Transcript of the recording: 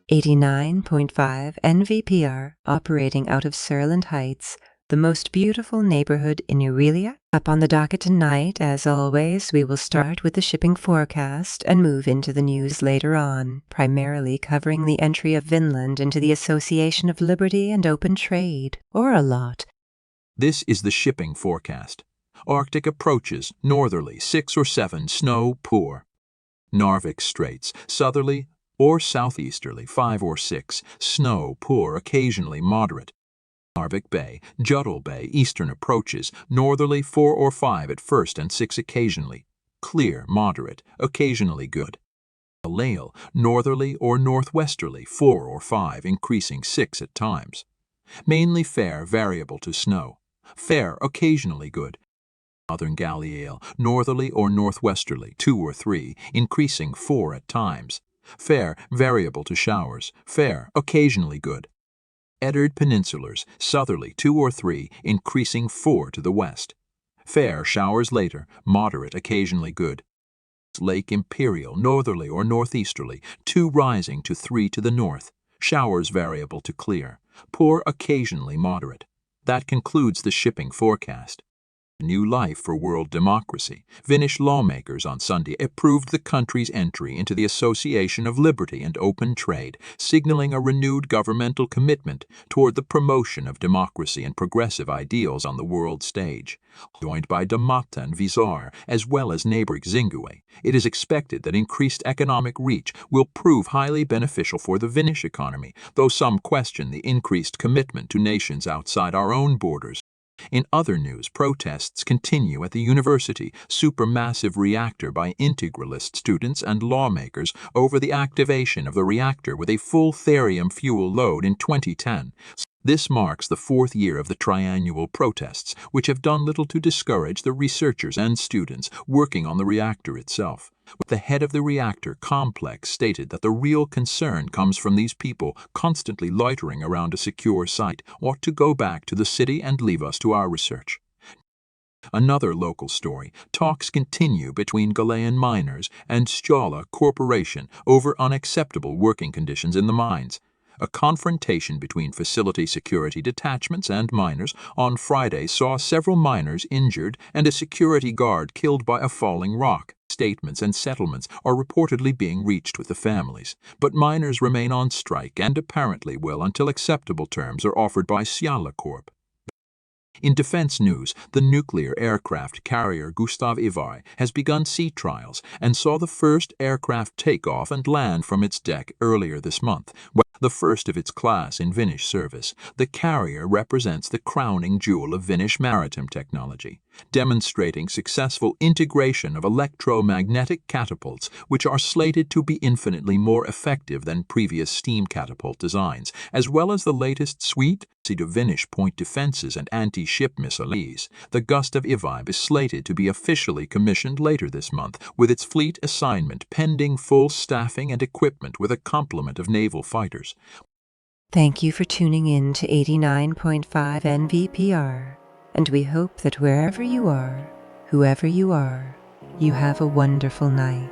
89.5 Nvpr, operating out of Surland Heights, the most beautiful neighborhood in Aurelia. Up on the docket tonight, as always, we will start with the shipping forecast and move into the news later on, primarily covering the entry of Vinland into the Association of Liberty and Open Trade, or a lot. This is the shipping forecast. Arctic approaches, northerly 6 or 7, snow, poor. Narvik Straits, southerly or southeasterly 5 or 6, snow, poor, occasionally moderate. Narvik Bay, Juddel Bay, eastern approaches, northerly 4 or 5 at first and 6 occasionally. Clear, moderate, occasionally good. Lael, northerly or northwesterly 4 or 5, increasing 6 at times. Mainly fair, variable to snow. Fair, occasionally good. Southern Galliale, northerly or northwesterly 2 or 3, increasing 4 at times. Fair, variable to showers. Fair, occasionally good. Eddard Peninsulars, southerly 2 or 3, increasing 4 to the west. Fair, showers later, moderate, occasionally good. Lake Imperial, northerly or northeasterly, 2 rising to 3 to the north. Showers variable to clear. Poor, occasionally moderate. That concludes the shipping forecast. New life for world democracy. Finnish lawmakers on Sunday approved the country's entry into the Association of Liberty and Open Trade, signaling a renewed governmental commitment toward the promotion of democracy and progressive ideals on the world stage. Joined by Damatta and Vizar, as well as neighboring Zingue, it is expected that increased economic reach will prove highly beneficial for the Finnish economy, though some question the increased commitment to nations outside our own borders. In other news, protests continue at the university supermassive reactor by integralist students and lawmakers over the activation of the reactor with a full thorium fuel load in 2010. This marks the 4th year of the triannual protests, which have done little to discourage the researchers and students working on the reactor itself. The head of the reactor complex stated that the real concern comes from these people constantly loitering around a secure site, ought to go back to the city and leave us to our research. Another local story, talks continue between Ghanaian miners and Stjala Corporation over unacceptable working conditions in the mines. A confrontation between facility security detachments and miners on Friday saw several miners injured and a security guard killed by a falling rock. Statements and settlements are reportedly being reached with the families, but miners remain on strike and apparently will until acceptable terms are offered by Stjala Corp. In defense news, the nuclear aircraft carrier Gustav Ivar has begun sea trials and saw the first aircraft take off and land from its deck earlier this month. The first of its class in Finnish service, the carrier represents the crowning jewel of Finnish maritime technology, demonstrating successful integration of electromagnetic catapults, which are slated to be infinitely more effective than previous steam catapult designs, as well as the latest suite of Finnish point defenses and anti-ship missiles. The Gustav Ivar is slated to be officially commissioned later this month, with its fleet assignment pending full staffing and equipment with a complement of naval fighters. Thank you for tuning in to 89.5 Nvpr, and we hope that wherever you are, whoever you are, you have a wonderful night.